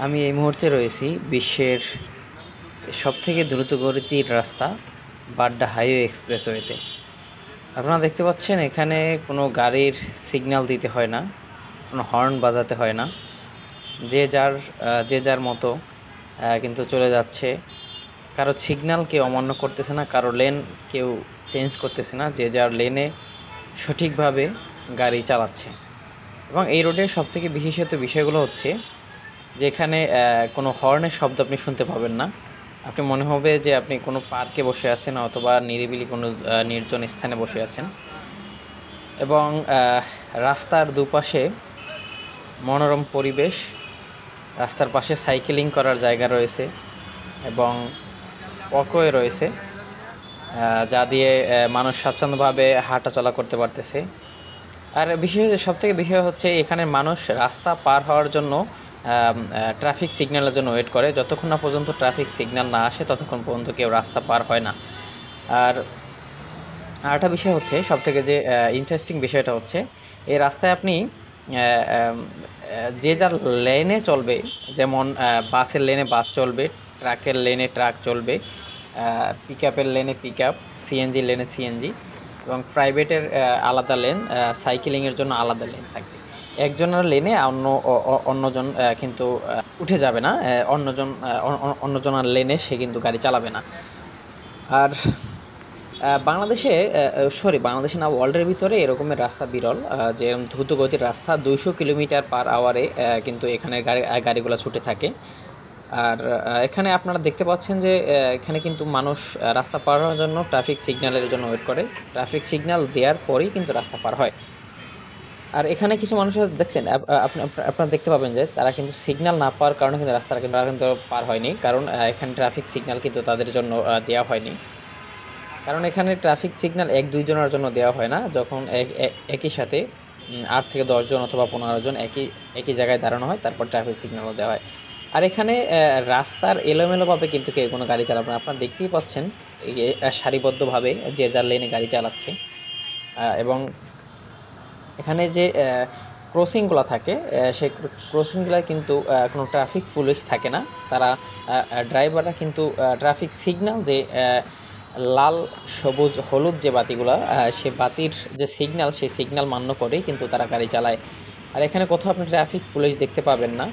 আমি এই মুহূর্তে রয়েছি বিশ্বের সবথেকে দ্রুতগতির রাস্তা বাড্ডা হাইওয়ে এক্সপ্রেসওয়েতে। আপনারা দেখতে পাচ্ছেন এখানে কোনো গাড়ির সিগন্যাল দিতে হয় না, কোনো হর্ন বাজাতে হয় না। যে যার মতো কিন্তু চলে যাচ্ছে। কারো সিগন্যাল কেউ অমান্য করতেছে না, কারো লেন কেউ চেঞ্জ করতেছে না। যে যার লেনে সঠিকভাবে গাড়ি চালাচ্ছে। এবং এই রোডের সবথেকে বিশেষত বিষয়গুলো হচ্ছে যে এখানে কোনো হর্নের শব্দ আপনি শুনতে পাবেন না। আপনি মনে হবে যে আপনি কোনো পার্কে বসে আছেন অথবা নিরিবিলি কোনো নির্জন স্থানে বসে আছেন। এবং রাস্তার দুপাশে মনোরম পরিবেশ, রাস্তার পাশে সাইকেলিং করার জায়গা রয়েছে এবং ওয়াকওয়ে রয়েছে, যা দিয়ে মানুষ স্বাচ্ছন্দ্যভাবে হাঁটা চলা করতে পারতেছে। আর সবথেকে বিষয় হচ্ছে এখানে মানুষ রাস্তা পার হওয়ার জন্য ট্রাফিক সিগন্যালের জন্য ওয়েট করে। যতক্ষণ না পর্যন্ত ট্রাফিক সিগন্যাল না আসে ততক্ষণ পর্যন্ত কেউ রাস্তা পার হয় না। আর আরেকটা বিষয় হচ্ছে, সবথেকে যে ইন্টারেস্টিং বিষয়টা হচ্ছে, এই রাস্তায় আপনি যে যার লেনে চলবে, যেমন বাসের লেনে বাস চলবে, ট্রাকের লেনে ট্রাক চলবে, পিক আপের লেনে পিক আপ, সিএনজি লেনে সিএনজি, এবং প্রাইভেটের আলাদা লেন, সাইকেলিংয়ের জন্য আলাদা লেন থাকবে। একজনের লেনে অন্যজন কিন্তু উঠে যাবে না, অন্যজনের লেনে সে কিন্তু গাড়ি চালাবে না। আর বাংলাদেশে না, ওয়ার্ল্ডের ভিতরে এরকমের রাস্তা বিরল, যে দ্রুতগতির রাস্তা 200 কিলোমিটার পার আওয়ারে কিন্তু এখানে গাড়িগুলো ছুটে থাকে। আর এখানে আপনারা দেখতে পাচ্ছেন যে এখানে কিন্তু মানুষ রাস্তা পার হওয়ার জন্য ট্রাফিক সিগন্যালের জন্য ওয়েট করে। ট্রাফিক সিগন্যাল দেওয়ার পরেই কিন্তু রাস্তা পার হয়। আর এখানে কিছু মানুষ দেখছেন, আপনারা দেখতে পাবেন যে তারা কিন্তু সিগন্যাল না পাওয়ার কারণে কিন্তু রাস্তাটা কিন্তু পার হয়নি, কারণ এখানে ট্রাফিক সিগন্যাল কিন্তু তাদের জন্য দেওয়া হয়নি। কারণ এখানে ট্রাফিক সিগন্যাল 1-2 জনের জন্য দেওয়া হয় না। যখন একই সাথে 8 থেকে 10 জন অথবা 15 জন একই জায়গায় দাঁড়ানো হয়, তারপর ট্রাফিক সিগন্যালও দেওয়া হয়। আর এখানে রাস্তার এলোমেলোভাবে কিন্তু কেউ কোনো গাড়ি চালাবে না। আপনারা দেখতেই পাচ্ছেন সারিবদ্ধভাবে যে যার লেনে গাড়ি চালাচ্ছে। এবং এখানে যে ক্রসিংগুলো থাকে, সেই ক্রসিংগুলো কিন্তু কোনো ট্রাফিক পুলিশ থাকে না। তারা ড্রাইভাররা কিন্তু ট্রাফিক সিগন্যাল যে লাল, সবুজ, হলুদ যে বাতিগুলো, সে বাতির যে সিগন্যাল, সেই সিগন্যাল মান্য করেই কিন্তু তারা গাড়ি চালায়। আর এখানে কোথাও আপনি ট্রাফিক পুলিশ দেখতে পাবেন না,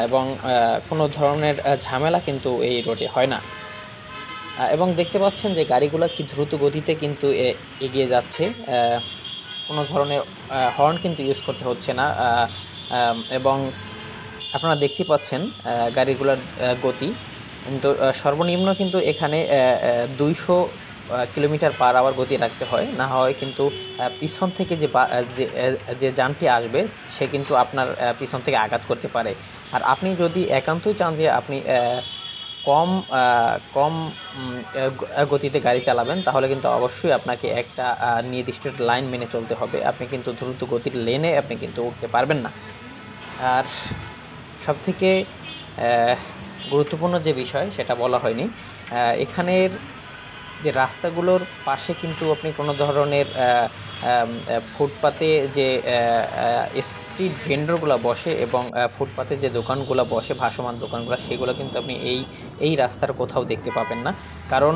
এবং কোনো ধরনের ঝামেলা কিন্তু এই রোডে হয় না। এবং দেখতে পাচ্ছেন যে গাড়িগুলো কি দ্রুত গতিতে কিন্তু এগিয়ে যাচ্ছে। কোনো ধরনের হর্ন কিন্তু ইউজ করতে হচ্ছে না। এবং আপনারা দেখতে পাচ্ছেন গাড়িগুলোর গতি কিন্তু সর্বনিম্ন কিন্তু এখানে 200 কিলোমিটার পার আওয়ার গতি রাখতে হয়, না হয় কিন্তু পিছন থেকে যে যানটি আসবে সে কিন্তু আপনার পিছন থেকে আঘাত করতে পারে। আর আপনি যদি একান্তই চান যে আপনি কম কম গতিতে গাড়ি চালাবেন, তাহলে কিন্তু অবশ্যই আপনাকে একটা নির্দিষ্ট লাইন মেনে চলতে হবে। আপনি কিন্তু দ্রুত গতির লেনে আপনি কিন্তু উঠতে পারবেন না। আর সবথেকে গুরুত্বপূর্ণ যে বিষয় সেটা বলা হয়নি, এখানের যে রাস্তাগুলোর পাশে কিন্তু আপনি কোনো ধরনের ফুটপাতে যে স্ট্রিট ভেন্ডরগুলো বসে এবং ফুটপাতে যে দোকানগুলো বসে, ভাসমান দোকানগুলো, সেগুলো কিন্তু আপনি এই রাস্তার কোথাও দেখতে পাবেন না। কারণ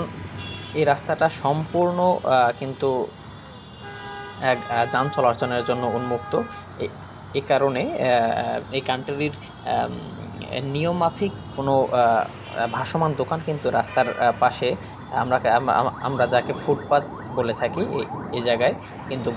এই রাস্তাটা সম্পূর্ণ কিন্তু যান চলাচলের জন্য উন্মুক্ত। এই কারণে এই কান্ট্রির নিয়মমাফিক কোনো ভাসমান দোকান কিন্তু রাস্তার পাশে আমরা যাকে ফুটপাত বলে থাকি, এই জায়গায় কিন্তু